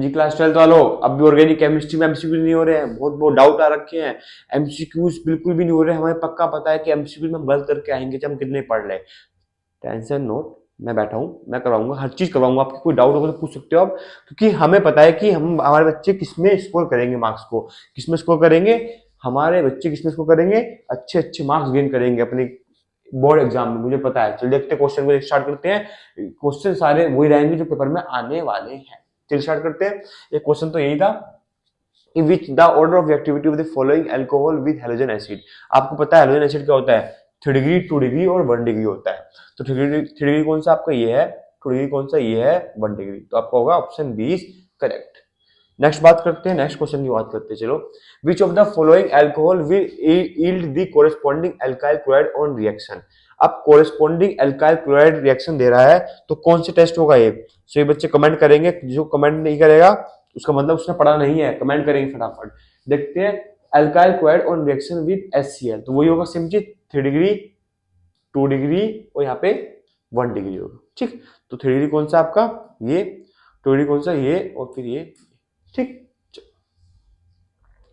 जी class 12 वालों, अब भी ऑर्गेनिक केमिस्ट्री में एमसीक्यू नहीं हो रहे हैं, बहुत बहुत डाउट आ रखे हैं। एमसीक्यूज बिल्कुल भी नहीं हो रहे हैं, हमें पक्का पता है कि एमसीक्यू में हम गलत करके आएंगे चाहे हम कितने पढ़ लें। टेंशन नोट, मैं बैठा हूँ, मैं करवाऊंगा, हर चीज करवाऊंगा। आपको कोई डाउट होगा तो पूछ सकते हो आप, क्योंकि हमें पता है कि हम हमारे बच्चे किसमें स्कोर करेंगे, मार्क्स को किसमें स्कोर करेंगे, हमारे बच्चे किसमें स्कोर करेंगे, अच्छे अच्छे मार्क्स गेन करेंगे अपने बोर्ड एग्जाम में, मुझे पता है। चलिए देखते हैं, क्वेश्चन को स्टार्ट करते हैं। क्वेश्चन सारे वही रहेंगे जो पेपर में आने वाले हैं। चलिए स्टार्ट करते हैं। एक क्वेश्चन तो यही था, in which the order of reactivity of the following alcohol with halogen acid। आपको पता है हेलोजन एसिड क्या होता है, 3 डिग्री, 2 डिग्री और 1 डिग्री होता है। तो 3 डिग्री कौन सा आपका ये है, 2 डिग्री कौन सा ये है, 1 डिग्री। तो आपका होगा option B is correct. Next बात करते हैं, नेक्स्ट क्वेश्चन की बात करते हैं। चलो, विच of the following alcohol will yield the corresponding alkyl chloride on reaction. अब कोरेस्पोंडिंग अल्काइल क्लोराइड रिएक्शन दे रहा है, तो कौन से टेस्ट होगा ये। सो ये बच्चे कमेंट करेंगे, जो कमेंट नहीं करेगा उसका मतलब उसने पढ़ा नहीं है, कमेंट करेंगे फटाफट। देखते हैं, alkyl chloride on reaction with HCl, तो वही होगा सेम चीज, 3 डिग्री, 2 डिग्री और यहाँ पे 1 डिग्री होगा। ठीक, तो 3 डिग्री कौन सा आपका ये, 2 डिग्री कौन सा ये, और फिर ये। ठीक,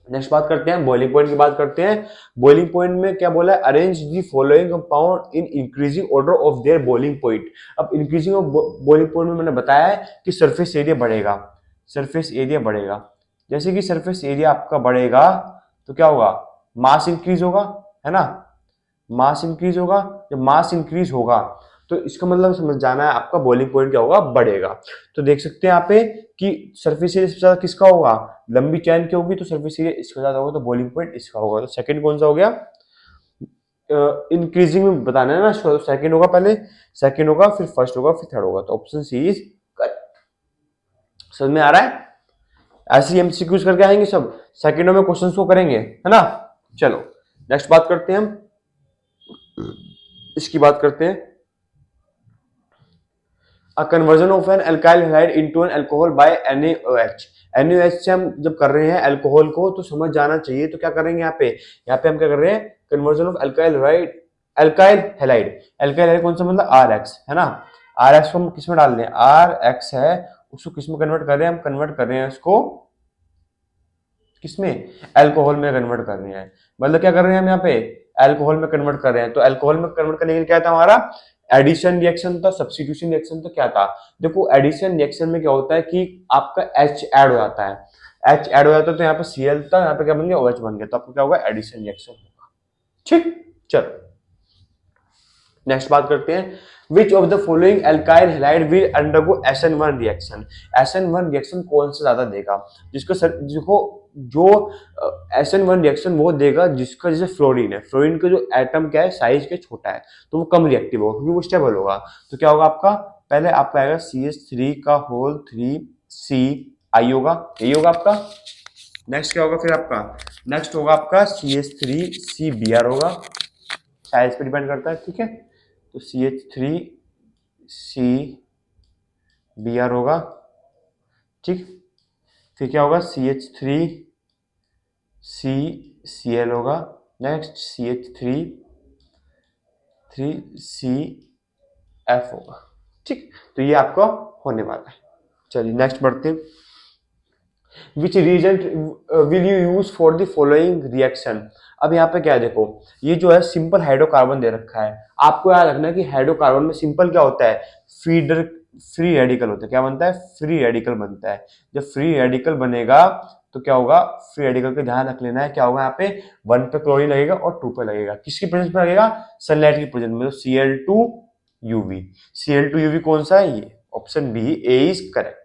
नेक्स्ट बात करते हैं, बॉइलिंग पॉइंट की बात करते हैं। बॉइलिंग पॉइंट में क्या बोला है, arrange the following compound in increasing order of their boiling point. अब इंक्रीजिंग ऑफ बॉइलिंग पॉइंट में मैंने बताया है कि सरफेस एरिया बढ़ेगा, सरफेस एरिया बढ़ेगा। जैसे कि सरफेस एरिया आपका बढ़ेगा तो क्या होगा, मास इंक्रीज होगा, है ना, मास इंक्रीज होगा। जब मास इंक्रीज होगा तो इसका मतलब समझ जाना है आपका बॉइलिंग पॉइंट क्या होगा, बढ़ेगा। तो देख सकते हैं यहाँ पे कि सरफेस एरिया सबसे ज्यादा किसका होगा, लंबी चैन की होगी तो सरफेस एरिया इसका ज्यादा होगा, तो बॉइलिंग पॉइंट इसका होगा। तो सेकंड कौन सा हो गया, इंक्रीजिंग में बताना है ना, सेकंड होगा पहले, सेकंड होगा फिर फर्स्ट होगा फिर थर्ड होगा, तो ऑप्शन सी इज करेक्ट। समझ में आ रहा है, ऐसे ही एमसीक्यूज करके आएंगे सब, सेकंडों में क्वेश्चंस को करेंगे, है ना। चलो नेक्स्ट बात करते हैं हम, इसकी बात करते हैं। A conversion of an alkyl halide into an alcohol by NaOH। NaOH से हम जब कर रहे हैं अल्कोहल को तो समझ जाना चाहिए, तो क्या करेंगे यहाँ पे हम क्या कर रहे हैं, conversion of alkyl halide, alkyl halide, alkyl halide कौन सा मतलब RX, है ना। RX को हम किस में डाल रहे हैं, RX है, उसको किस में कन्वर्ट कर रहे हैं, हम कन्वर्ट कर रहे हैं उसको किसमें, अल्कोहल में कन्वर्ट कर रहे हैं। मतलब क्या कर रहे हैं हम यहाँ पे, अल्कोहल में कन्वर्ट कर रहे हैं। तो अल्कोहल में कन्वर्ट करने के लिए क्या था हमारा, एडिशन रिएक्शन था, सब्स्टिट्यूशन रिएक्शन था, क्या था। देखो एडिशन रिएक्शन में क्या होता है कि आपका H ऐड हो जाता है, H ऐड हो जाता है तो यहाँ पे Cl था, यहाँ पे क्या बन गया, OH बन गया, तो आपको क्या होगा, एडिशन रिएक्शन होगा। ठीक, चलो नेक्स्ट बात करते हैं। विच of the following alkyl halide will undergo SN1 reaction. SN1 reaction कौन सा ज्यादा देगा, जिसको जो SN1 रिएक्शन वो देगा जिसका जैसे फ्लोरीन है, फ्लोरीन का जो एटम क्या है, साइज के छोटा है, तो वो कम रिएक्टिव होगा क्योंकि वो स्टेबल होगा। तो क्या होगा आपका, पहले आपका आएगा CH3 का होल 3CI होगा, यही होगा आपका। नेक्स्ट क्या होगा फिर आपका, नेक्स्ट होगा आपका CH3CBr होगा, साइज पे डिपेंड करता है, ठीक है। तो CH3CBr होगा, ठीक। फिर क्या होगा, CH3CCl होगा, नेक्स्ट CH3CF होगा, ठीक। तो ये आपका होने वाला है। चलिए नेक्स्ट बढ़ते हैं। Which reagent will you use for the following reaction. अब यहाँ पे क्या है, देखो ये जो है सिंपल हाइड्रोकार्बन दे रखा है, आपको याद रखना है कि हाइड्रोकार्बन में सिंपल क्या होता है, फीडर फ्री रेडिकल होता है, क्या बनता है, फ्री रेडिकल बनता है। जब फ्री रेडिकल बनेगा तो क्या होगा, फ्री रेडिकल का ध्यान रख लेना है, क्या होगा यहाँ पे 1 पे क्लोरीन लगेगा और 2 पे लगेगा, किसकी प्रेजेंस में लगेगा, सनलाइट की प्रेजेंस में, तो Cl2UV। Cl2UV कौन सा है, ये option B A is correct.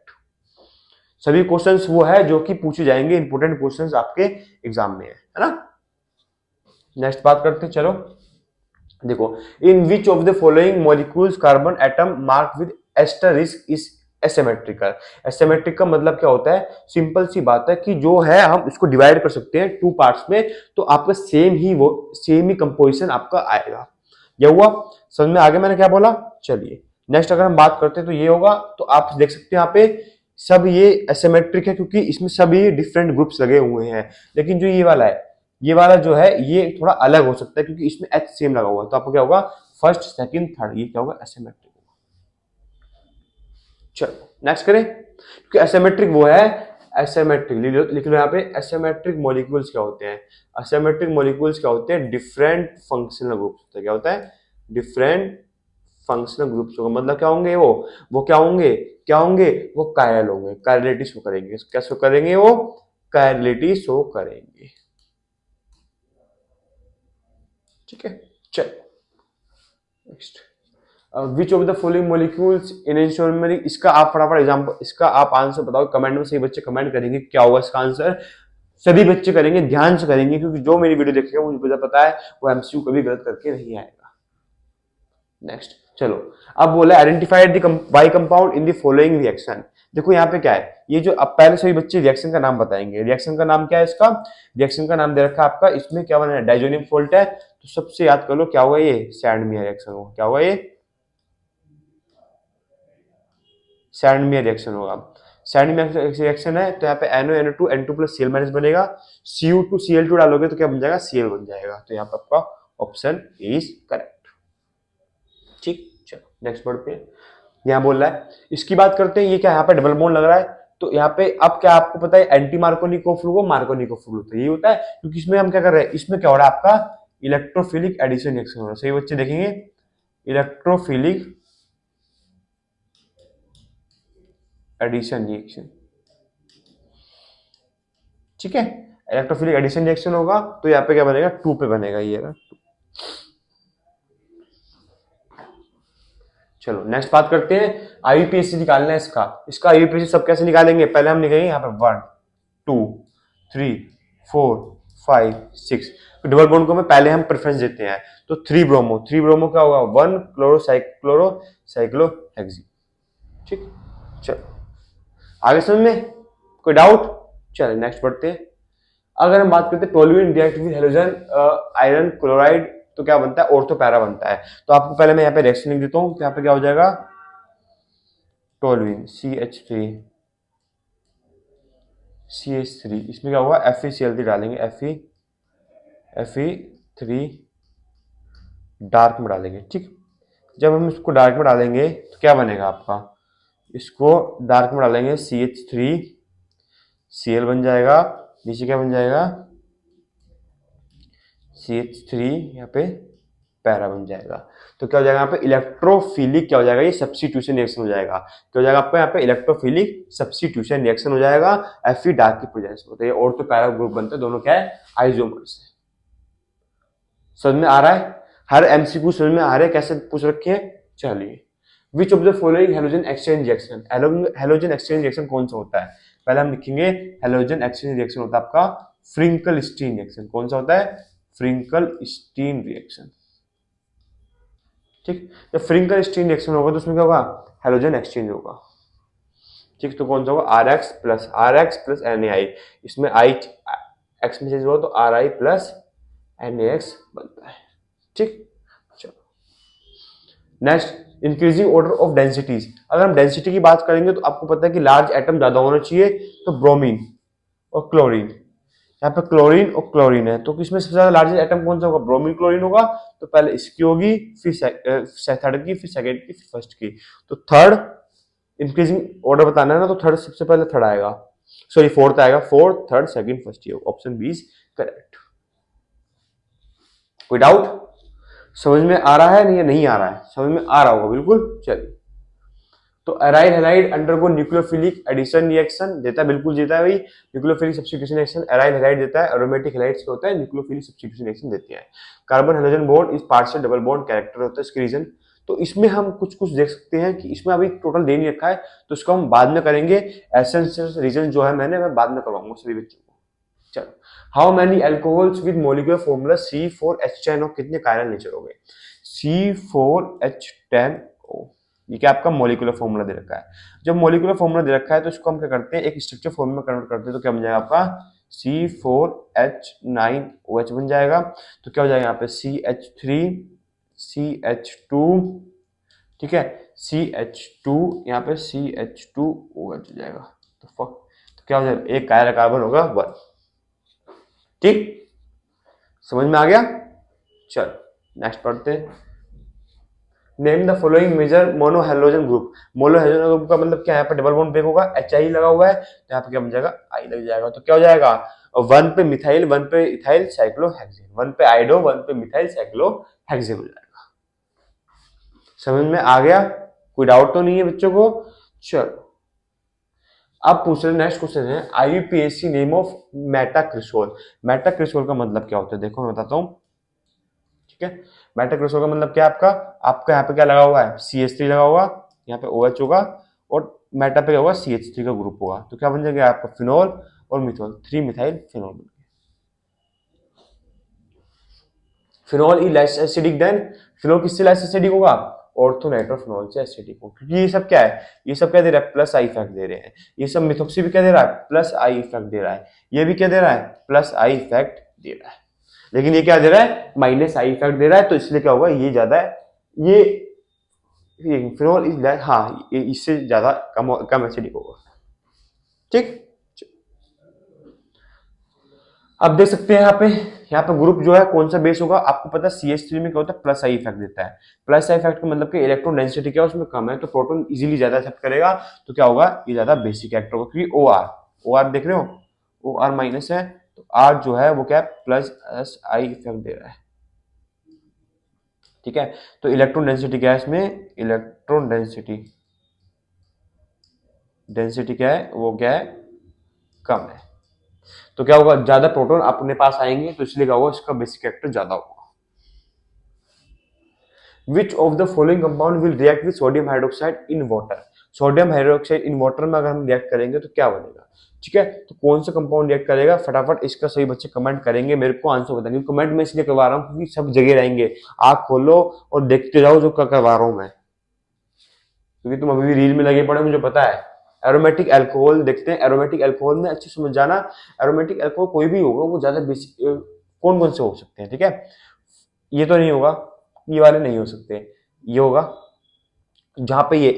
सभी क्वेश्चंस वो है जो कि पूछे जाएंगे, इंपोर्टेंट क्वेश्चंस आपके एग्जाम में है ना। नेक्स्ट बात करते हैं, चलो देखो, in which of the following molecules carbon atom mark with asterisk is asymmetrical. Asymmetric का मतलब क्या होता है, सिंपल सी बात है कि जो है हम इसको डिवाइड कर सकते हैं 2 पार्ट्स में, तो आपका सेम ही कंपोजिशन आपका आएगा। ये हुआ समझ में, आगे मैंने क्या बोला। चलिए नेक्स्ट अगर हम बात करते हैं तो ये होगा, तो आप देख सकते हैं यहाँ पे सब ये एसिमेट्रिक है क्योंकि इसमें सभी डिफरेंट ग्रुप्स लगे हुए हैं, लेकिन जो ये वाला है, ये वाला जो है ये थोड़ा अलग हो सकता है क्योंकि इसमें H सेम लगा हुआ है, तो आपको क्या होगा, फर्स्ट सेकंड थर्ड, ये क्या होगा, एसिमेट्रिक होगा। चलो नेक्स्ट करें, क्योंकि एसिमेट्रिक वो है, एसिमेट्रिक लिख लो यहाँ पे, एसिमेट्रिक मॉलिक्यूल्स क्या होते हैं, एसिमेट्रिक मॉलिक्यूल्स क्या होते हैं, डिफरेंट फंक्शनल ग्रुप्स होते हैं, क्या होता है, डिफरेंट फंक्शनल ग्रुप्स होगा, मतलब क्या होंगे वो क्या होंगे, वो कायरल होंगे, कायरलिटी शो करेंगे, क्या शो करेंगे, वो कायरलिटी शो करेंगे, ठीक है। चल next, which of the following molecules in enantiomeric, इसका आप फटाफट एग्जांपल, इसका आप आंसर बताओ कमेंट में, सही बच्चे कमेंट करेंगे क्या होगा इसका आंसर, सभी बच्चे करेंगे, ध्यान से करेंगे, क्योंकि जो मेरी वीडियो देखेगा मुझे पता है वो एमसीक्यू कभी गलत करके नहीं आएगा। नेक्स्ट चलो, अब बोला identified the by compound in the following reaction. देखो यहाँ पे क्या है, ये जो अब पहले सभी बच्चे रिएक्शन का नाम बताएंगे, रिएक्शन का नाम क्या है इसका, रिएक्शन का नाम दे रखा है आपका, इसमें क्या बना है, डाइजोनियम सॉल्ट है, तो सबसे याद कर लो क्या होगा, ये सैंडमियर रिएक्शन होगा, क्या होगा, ये सैंडमियर रिएक्शन होगा। सैंडमियर रिएक्शन है तो यहाँ पे NO2 N2 plus Cl minus बनेगा, Cu2 Cl2 डालोगे तो क्या बन जाएगा, Cl बन जाएगा, तो यहाँ पे आपका ऑप्शन इज करेक्ट, ठीक। चलो नेक्स्ट बढ़ते हैं, यहाँ बोल रहा है, इसकी बात करते हैं, ये क्या यहाँ पे डबल बॉन्ड लग रहा है, तो यहाँ पे अब क्या आपको पता है, anti Markovnikov flu Markovnikov flu, तो ये होता है, क्योंकि इसमें हम क्या कर रहे हैं, इसमें क्या हो रहा है आपका इलेक्ट्रोफिलिक एडिशन रिएक्शन हो रहा है, सही बच्चे देखेंगे, इलेक्ट्रोफिलिक एडिशन रिएक्शन, ठीक है, इलेक्ट्रोफिलिक एडिशन रिएक्शन होगा, तो यहाँ पे क्या बनेगा, 2 पे बनेगा ये ना। चलो नेक्स्ट बात करते हैं, आईयूपीएसी निकालना है इसका, इसका आईयूपीएसी सब कैसे निकालेंगे, पहले हम निकालेंगे यहाँ पे 1 2 3 4 5 6, डबल बॉन्ड को में पहले हम प्रेफरेंस देते हैं, तो 3 ब्रोमो, 3 ब्रोमो क्या होगा, 1 क्लोरोसाइक्लोहेक्सी, ठीक। चलो आगे समझ में कोई डाउट, चलो नेक्स्ट बढ़ते हैं, अगर हम बात करते हैं toluene react with halogen iron chloride, तो क्या बनता है, ऑर्थो पैरा बनता है, तो आपको पहले मैं यहाँ पे रिएक्शन लिख देता हूँ, तो यहाँ पे क्या हो जाएगा, टोल्यूइन CH3, इसमें क्या होगा, FeCl3 डालेंगे, Fe3 डार्क में डालेंगे, ठीक। जब हम इसको डार्क में डालेंगे तो क्या बनेगा आपका, इसको डार्क में डालेंगे CH3Cl बन जाएगा, नीचे क्या बन जाएगा, CH3 यहाँ पे पैरा बन जाएगा, तो क्या हो जाएगा यहाँ पे इलेक्ट्रोफिलिक, क्या हो जाएगा, ये सब्स्टिट्यूशन रिएक्शन हो जाएगा, क्या हो जाएगा आपका यहाँ पे इलेक्ट्रोफिलिक सब्स्टिट्यूशन रिएक्शन हो जाएगा, Fe डार्क की प्रेजेंस में, तो ये और तो पैरा ग्रुप बनते हैं, दोनों क्या है, आइसोमर्स है। समझ में आ रहा है, हर एमसीक्यू समझ में आ रहा है, कैसे पूछ रखे हैं, चलिए, विच of the following halogen exchange reaction, halogen exchange reaction कौन सा होता है, पहले हम लिखेंगे, हैलोजन एक्सचेंज रिएक्शन होता है आपका फ्रिंकल-स्टीन रिएक्शन, कौन सा होता है, फ्रिंकल-स्टीन रिएक्शन, ठीक। जब फ्रिंकल-स्टीन रिएक्शन होगा तो उसमें क्या होगा, हैलोजन एक्सचेंज होगा, ठीक, तो कौन सा होगा, RX प्लस NaI, इसमें I एक्स में चेंज हुआ तो RI प्लस NaX बनता है, ठीक। चलो next, increasing order of densities, अगर हम डेंसिटी की बात करेंगे तो आपको पता है कि लार्ज एटम ज्यादा होना चाहिए, तो ब्रोमीन और क्लोरीन, यहाँ पे क्लोरीन और क्लोरीन है, तो किसमें सबसे ज्यादा लार्जेस्ट एटम कौन सा होगा, ब्रोमीन क्लोरीन होगा, तो पहले इसकी होगी, फिर थर्ड की, फिर सेकंड की, फिर फर्स्ट की, तो थर्ड, इंक्रीजिंग ऑर्डर बताना है ना, तो थर्ड सबसे पहले थर्ड आएगा, सॉरी फोर्थ आएगा, फोर्थ थर्ड सेकंड फर्स्ट, ये ऑप्शन बी इज करेक्ट। कोई डाउट, समझ में आ रहा है नहीं, नहीं आ रहा है, समझ में आ रहा होगा बिल्कुल, चलिए, तो aryl halide undergo nucleophilic addition reaction देता है, बिल्कुल देता है भाई, nucleophilic substitution reaction aryl halide देता है, एरोमेटिक हैलाइड्स क्या होता है, न्यूक्लियोफिलिक सब्स्टिट्यूशन रिएक्शन देते हैं, कार्बन हाइड्रोजन बॉन्ड इस पार्शियल डबल बॉन्ड कैरेक्टर होता है, इसके रीजन, तो इसमें हम कुछ कुछ देख सकते हैं कि इसमें अभी टोटल दे नहीं रखा है, तो इसको हम बाद में करेंगे, एसेंशियल रीजन जो है मैं बाद में करवाऊंगा सभी बच्चों को। चलो, how many alcohols with molecular formula C4H10O, कितने कायरल नेचर हो गए, C4H10O, ये क्या आपका मोलिकुलर फॉर्मूला दे रखा है, जब मोलिकुलर फॉर्मूला दे रखा है तो इसको हम क्या करते हैं, एक स्ट्रक्चर फॉर्म में कन्वर्ट करते हैं, तो क्या बन जाएगा आपका C4H9OH बन जाएगा, तो क्या हो जाएगा यहाँ पे CH3CH2, ठीक है, CH2 यहाँ पे CH2OH हो जाएगा, तो क्या हो जाएगा, एक कायरल कार्बन होगा 1, ठीक, समझ में आ गया। चलो नेक्स्ट पढ़ते हैं, name the following major monohalogen group. Monohalogen group का मतलब क्या है, यहाँ पे डबल बॉन्ड ब्रेक होगा, एच आई लगा हुआ है, तो यहाँ पे क्या बन जाएगा, आई लग जाएगा, तो क्या हो जाएगा, वन पे मिथाइल, वन पे इथाइल साइक्लोहेक्सेन, वन पे आइडो, वन पे मिथाइल साइक्लोहेक्सेन हो जाएगा। समझ में आ गया, कोई डाउट तो नहीं है बच्चों को? चलो अब पूछ रहे नेक्स्ट क्वेश्चन है, IUPAC name of metacresol. Metacresol का मतलब क्या होता है, देखो मैं बताता हूँ, ठीक है। मेटाक्रिसोल का मतलब क्या है आपका, आपका यहाँ पे क्या लगा हुआ है, CH3 लगा हुआ, यहाँ पे OH होगा, और मेटा पे क्या होगा, CH3 का ग्रुप होगा, तो क्या बन जाएगा आपका फिनोल और मिथोल, 3 methyl phenol. Phenol is less acidic then, phenol किससे लेस एसिडिक होगा, ऑर्थोनाइट्रोफिनोल से एसिडिक होगा, क्योंकि ये सब क्या है, ये सब क्या दे रहा है, प्लस आई इफेक्ट दे रहे हैं, ये सब मिथोक्सी भी क्या दे रहा है, प्लस आई इफेक्ट दे रहा है, ये भी क्या दे रहा है, प्लस आई इफेक्ट दे रहा है, लेकिन ये क्या दे रहा है, माइनस आई इफेक्ट दे रहा है, तो इसलिए क्या होगा, ये ज्यादा है, ये फिनोल इज, हाँ इससे ज्यादा कम एसिडिक होगा, ठीक। अब देख सकते हैं यहाँ पे ग्रुप जो है कौन सा बेस होगा, आपको पता है CH3 में क्या होता है, प्लस आई इफेक्ट देता है, प्लस आई इफेक्ट का मतलब कि इलेक्ट्रॉन डेंसिटी क्या है उसमें कम है, तो प्रोटॉन इजीली ज्यादा एक्सेप्ट करेगा, तो क्या होगा, ये ज्यादा बेसिक एक्टर होगा, क्योंकि ओ आर देख रहे हो, ओ आर माइनस है, तो आर जो है वो क्या है, प्लस एस आई इफेक्ट दे रहा है, ठीक है। तो इलेक्ट्रॉन डेंसिटी क्या है इसमें, इलेक्ट्रॉन डेंसिटी क्या है, वो क्या है, कम है, तो क्या होगा, ज्यादा प्रोटॉन अपने पास आएंगे, तो इसलिए क्या होगा, इसका बेसिक एक्टर ज्यादा होगा। Which of the following compound will react with sodium hydroxide in water? Sodium hydroxide in water में अगर हम रिएक्ट करेंगे तो क्या बनेगा, ठीक है, तो कौन सा कंपाउंड रिएक्ट करेगा, फटाफट इसका सही बच्चे कमेंट करेंगे, मेरे को आंसर बताएंगे, कमेंट में इसलिए करवा रहा हूँ क्योंकि सब जगह रहेंगे, आंख खोलो और देखते जाओ जो करवा रहा हूँ मैं, क्योंकि तुम अभी भी रील में लगे पड़े, मुझे पता है। एरोमेटिक अल्कोहल देखते हैं, एरोमेटिक अल्कोहल में अच्छे समझ जाना, एरोमेटिक अल्कोहल कोई भी होगा वो ज्यादा बेसिक, कौन कौन से हो सकते हैं, ठीक है, ये तो नहीं होगा, ये वाले नहीं हो सकते, ये होगा, जहां पे ये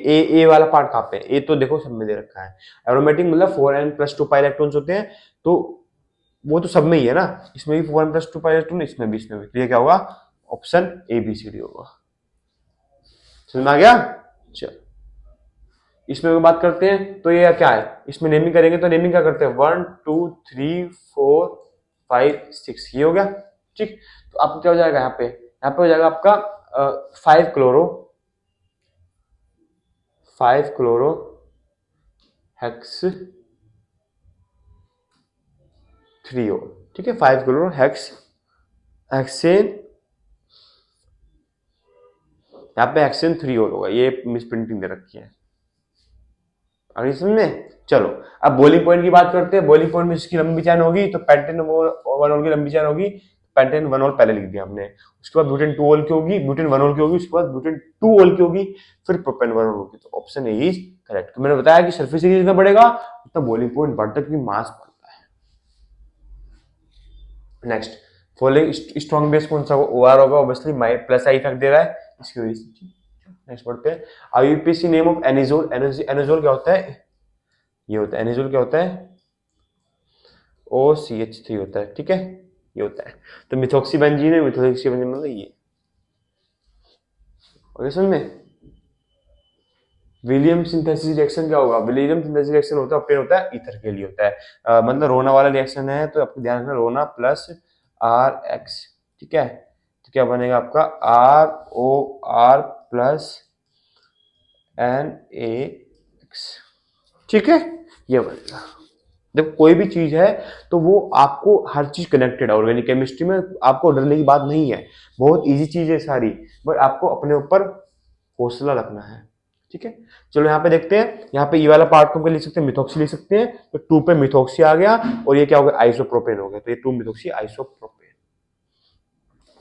ए वाला पार्ट कहां पे, ए तो देखो सब में दे रखा है, एरोमेटिक मतलब 4n+2 इलेक्ट्रॉन्स होते हैं, तो वो तो सब में ही है ना, इसमें भी 4n+2 इलेक्ट्रॉन, इसमें भी, तो ये क्या होगा, ऑप्शन ABCD होगा, समझ में आ गया। चलो इसमें अगर बात करते हैं तो ये क्या है, इसमें नेमिंग करेंगे तो नेमिंग क्या करते हैं, 1 2 3 4 5 6, ये हो गया, ठीक। तो आपको क्या हो जाएगा, यहाँ पे हो जाएगा आपका 5 क्लोरो हेक्स थ्रियोल, ठीक है, 5 क्लोरो हेक्सेन, यहाँ पे हेक्सेन थ्रियोल होगा, ये मिस प्रिंटिंग दे रखी है, अभी समझ में। चलो अब बॉइलिंग पॉइंट की बात करते हैं, बॉइलिंग पॉइंट में इसकी लंबी चैन होगी, तो पेंटेन वन की लंबी चैन होगी, पेंटेन 1 पहले लिख दिया हमने, उसके बाद ब्यूटेन 2 की होगी, ब्यूटेन 1 की होगी, उसके बाद ब्यूटेन 2 की होगी, फिर प्रोपेन 1 होगी, तो ऑप्शन ए इज करेक्ट। तो मैंने बताया कि सरफेस एरिया जितना बढ़ेगा उतना बॉइलिंग पॉइंट बढ़ता है, क्योंकि मास बढ़ता है। नेक्स्ट, फॉलोइंग स्ट्रॉन्ग बेस कौन सा होगा, OR होगा, ऑब्वियसली प्लस आई इफेक्ट दे रहा है इसकी वजह से। नेक्स्ट पढ़ते हैं, IUPAC name of anisole, anisole क्या होता है, ये होता है एनिजोल, क्या होता है, OCH3 होता है, ठीक है, ये होता है, तो मिथॉक्सी बेंजीन है, मिथॉक्सी बेंजीन मतलब ये, ओके समझ में। विलियम सिंथेसिस रिएक्शन क्या होगा, विलियम सिंथेसिस रिएक्शन होता है, ऑप्टेन होता है ईथर के लिए होता है, मतलब रोना वाला रिएक्शन है, तो आपको ध्यान रखना, रोना प्लस RX, ठीक है, तो क्या बनेगा आपका ROR प्लस NaX, ठीक है, ये बनेगा। देखो कोई भी चीज है तो वो आपको हर चीज कनेक्टेड है, ऑर्गेनिक केमिस्ट्री में आपको डरने की बात नहीं है, बहुत इजी चीज है सारी, बट आपको अपने ऊपर हौसला रखना है, ठीक है। चलो यहाँ पे देखते हैं, यहाँ पे ये वाला पार्ट को हम लिख सकते हैं, मिथॉक्सी लिख सकते हैं, तो 2 पे मिथॉक्सी आ गया, और ये क्या हो गया, आइसोप्रोपेन हो गया, तो ये 2 मिथॉक्सी आइसोप्रोपेन,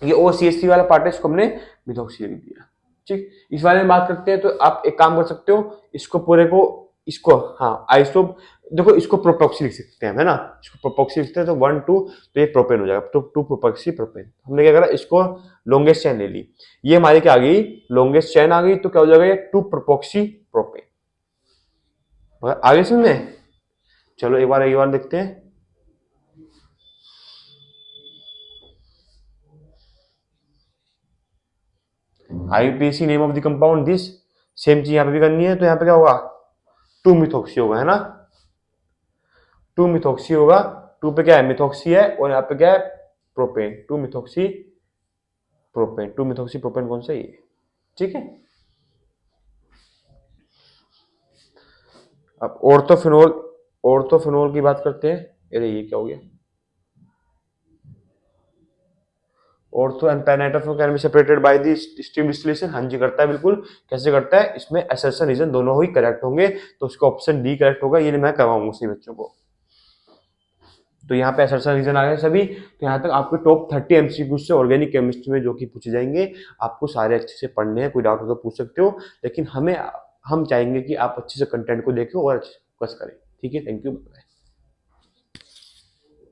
ये OCH3 वाला पार्ट है, इसको हमने मिथॉक्सी लिख दिया, ठीक। इस बारे में बात करते हैं, तो आप एक काम कर सकते हो, इसको पूरे को, इसको, हाँ आइसो, देखो इसको प्रोपोक्सी लिख सकते हैं, है ना, इसको प्रोपोक्सी लिखते हैं, तो 1 2, तो ये प्रोपेन हो जाएगा, तो 2 प्रोपोक्सी प्रोपेन, हमने क्या करा, इसको लॉन्गेस्ट चेन ले ली, ये हमारी क्या आ गई, लॉन्गेस्ट चेन आ गई, तो क्या हो जाएगा, ये 2 प्रोपोक्सी प्रोपेन, आगे समझ में। चलो एक बार देखते हैं, IUPAC name of the compound this, same चीज यहाँ पे भी करनी है। तो यहाँ पे क्या होगा, 2 मिथॉक्सी होगा, है ना, 2 मिथॉक्सी होगा। 2 पे क्या है, मिथॉक्सी है, और यहाँ पे क्या है, propane, 2 methoxy propane, 2 methoxy propane कौन सा, ये, ठीक है। अब ऑर्थोफिनोल, ऑर्थोफिनोल की बात करते हैं। अरे ये क्या हो गया, ortho and paranitrophenol can be separated by the steam distillation. हाँ जी करता है बिल्कुल। कैसे करता है, इसमें असर्शन रीजन दोनों ही करेक्ट होंगे, तो उसका ऑप्शन डी करेक्ट होगा। ये मैं करवाऊंगा उसी बच्चों को। तो यहाँ पे असर्शन रीजन आ गए सभी। तो यहाँ तक आपके टॉप 30 एमसीक्यू से ऑर्गेनिक केमिस्ट्री में जो कि पूछे जाएंगे, आपको सारे अच्छे से पढ़ने हैं। कोई डाउट हो तो पूछ सकते हो, लेकिन हम चाहेंगे कि आप अच्छे से कंटेंट को देखो और अच्छे से फोकस करें। ठीक है, थैंक यू।